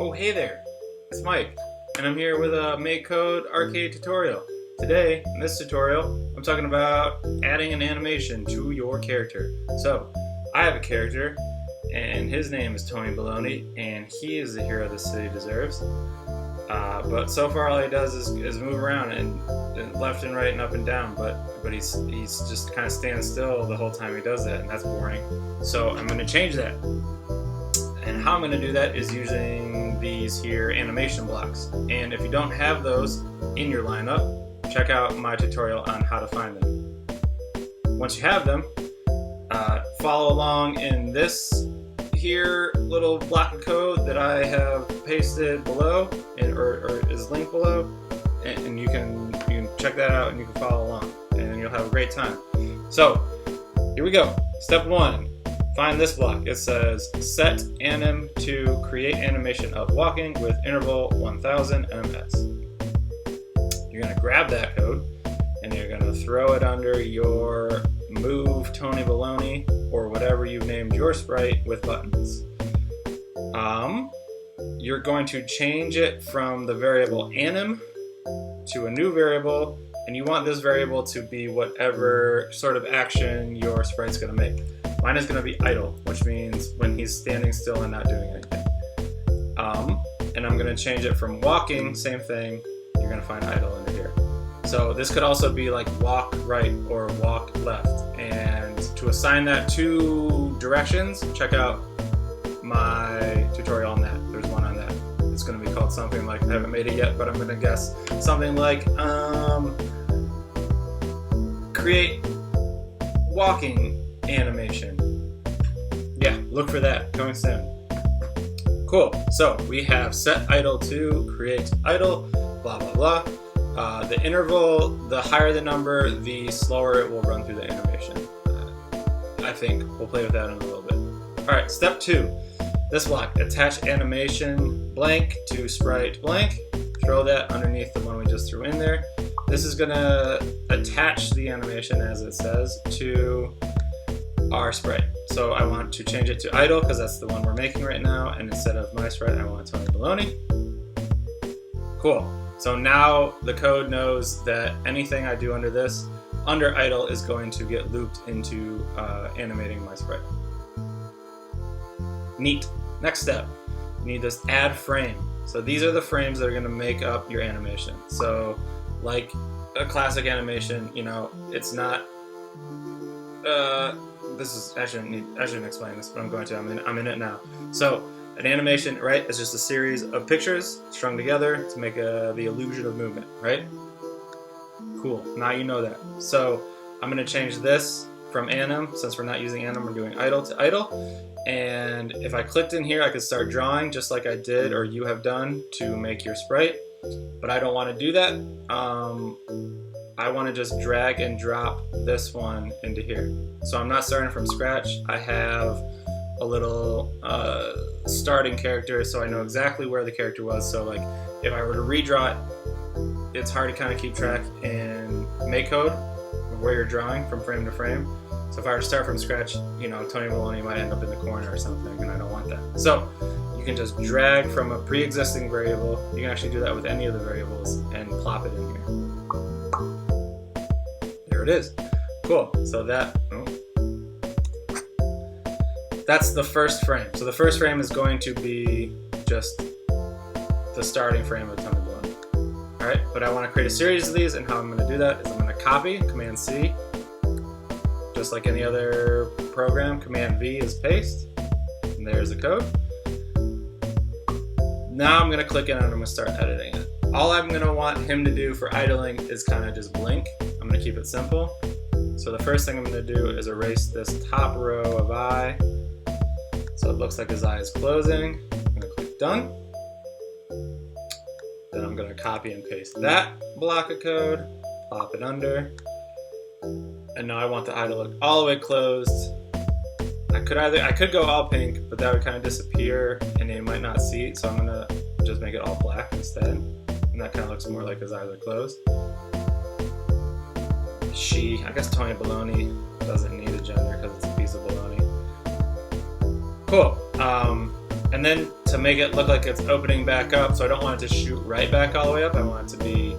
Oh, hey there, it's Mike, and I'm here with a Make Code arcade tutorial. Today, in this tutorial, I'm talking about adding an animation to your character. So, I have a character, and his name is Tony Baloney, and he is the hero the city deserves. But so far, all he does is move around and left and right and up and down, but he's just kind of standing still the whole time he does that, and that's boring. So I'm going to change that. And how I'm going to do that is using these here animation blocks. And if you don't have those in your lineup, check out my tutorial on how to find them. Once you have them, follow along in this here little block of code that I have pasted below, or is linked below, and you can check that out and you can follow along, and you'll have a great time. So here we go. Step 1. Find this block. It says set anim to create animation of walking with interval 1000 ms. You're going to grab that code and you're going to throw it under your move Tony Baloney or whatever you've named your sprite with buttons. You're going to change it from the variable anim to a new variable, and you want this variable to be whatever sort of action your sprite's going to make. Mine is going to be idle, which means when he's standing still and not doing anything. And I'm going to change it from walking, same thing, you're going to find idle under here. So this could also be like walk right or walk left. And to assign that two directions, check out my tutorial on that. There's one on that. It's going to be called something like, I haven't made it yet, but I'm going to guess something like create walking animation. Yeah, look for that coming soon. Cool. So we have set idle to create idle, blah blah blah. The interval, the higher the number, the slower it will run through the animation. I think we'll play with that in a little bit. All right, step 2. This block, attach animation blank to sprite blank. Throw that underneath the one we just threw in there. This is gonna attach the animation, as it says, to our sprite. So I want to change it to idle because that's the one we're making right now, and instead of my sprite I want Tony Baloney. Cool. So now the code knows that anything I do under this, under idle, is going to get looped into animating my sprite. Neat. Next step, you need this add frame. So these are the frames that are going to make up your animation. So like a classic animation, you know, it's not I shouldn't explain this, but I'm going to. I'm in it now. So an animation, right, is just a series of pictures strung together to make the illusion of movement, right? Cool. Now you know that. So I'm going to change this from anim, since we're not using anim, we're doing idle, to idle. And if I clicked in here, I could start drawing just like I did, or you have done, to make your sprite. But I don't want to do that. I want to just drag and drop this one into here. So I'm not starting from scratch. I have a little starting character, so I know exactly where the character was. So like if I were to redraw it, it's hard to kind of keep track in Make Code of where you're drawing from frame to frame. So if I were to start from scratch, you know, Tony Baloney might end up in the corner or something, and I don't want that. So you can just drag from a pre-existing variable. You can actually do that with any of the variables and plop it in here. There it is. Cool. So that's the first frame. So the first frame is going to be just the starting frame of Tony Baloney. All right, but I want to create a series of these, and how I'm going to do that is I'm going to copy, Command C, just like any other program. Command V is paste, and there's the code. Now I'm going to click in and I'm going to start editing it. All I'm going to want him to do for idling is kind of just blink. I'm going to keep it simple. So the first thing I'm going to do is erase this top row of eye, so it looks like his eye is closing. I'm going to click done. Then I'm going to copy and paste that block of code, plop it under, and now I want the eye to look all the way closed. I could go all pink, but that would kind of disappear and they might not see it, so I'm going to just make it all black instead. And that kind of looks more like his eyes are closed. I guess Tony Baloney doesn't need a gender because it's a piece of baloney. Cool. And then to make it look like it's opening back up, so I don't want it to shoot right back all the way up. I want it to be,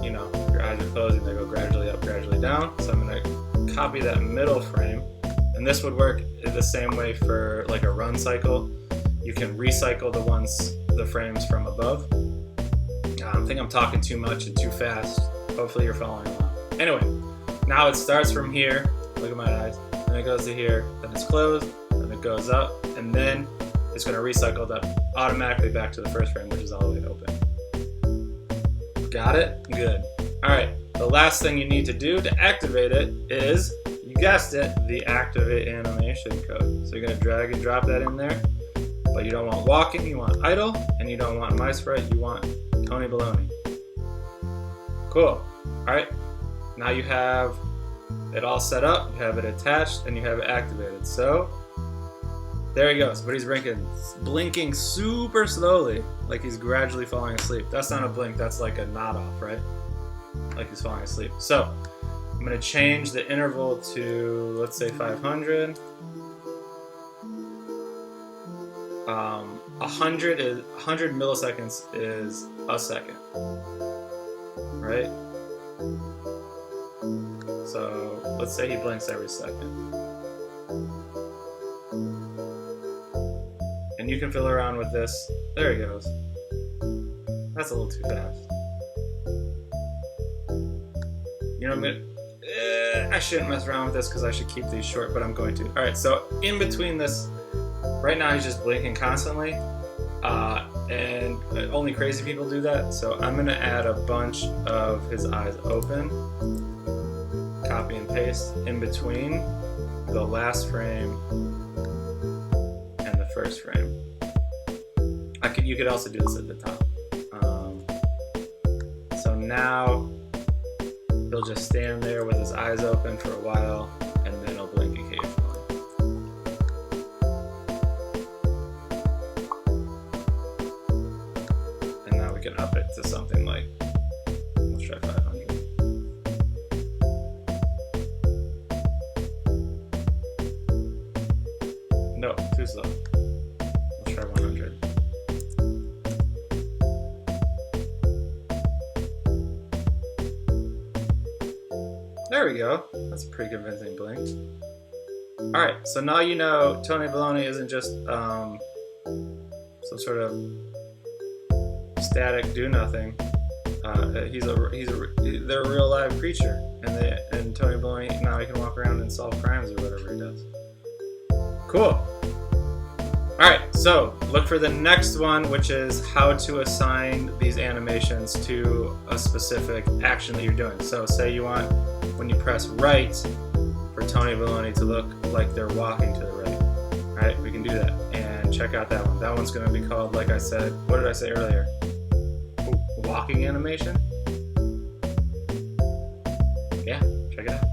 you know, your eyes are closing, they go gradually up, gradually down. So I'm going to copy that middle frame, and this would work the same way for like a run cycle. You can recycle the frames from above. I think I'm talking too much and too fast. Hopefully you're following along. Anyway, now it starts from here. Look at my eyes. Then it goes to here. Then it's closed. Then it goes up. And then it's going to recycle that automatically back to the first frame, which is all the way open. Got it? Good. Alright, the last thing you need to do to activate it is, you guessed it, the activate animation code. So you're going to drag and drop that in there. But you don't want walking, you want idle, and you don't want my sprite, you want Tony Baloney. Cool. Alright, now you have it all set up, you have it attached, and you have it activated. So, there he goes, but he's blinking super slowly, like he's gradually falling asleep. That's not a blink, that's like a nod off, right? Like he's falling asleep. So, I'm going to change the interval to, let's say 500. 100 milliseconds is a second, right? So let's say he blinks every second. And you can fill around with this. There he goes. That's a little too fast. You know, I shouldn't mess around with this because I should keep these short, but I'm going to. Alright, so in between this, right now he's just blinking constantly, and only crazy people do that, so I'm going to add a bunch of his eyes open, copy and paste in between the last frame and the first frame. You could also do this at the top. So now he'll just stand there with his eyes open for a while, and then he'll blink occasionally. We can up it to something like, let's try 500. No, too slow. Let's try 100. There we go. That's a pretty convincing blink. Alright, so now you know Tony Baloney isn't just some sort of static do nothing. They're a real live creature, and Tony Baloney, now he can walk around and solve crimes or whatever he does. Cool. Alright, so look for the next one, which is how to assign these animations to a specific action that you're doing. So say you want, when you press right, for Tony Baloney to look like they're walking to the right. Alright, we can do that. And check out that one. That one's going to be called, like I said, what did I say earlier? Walking animation? Yeah, check it out.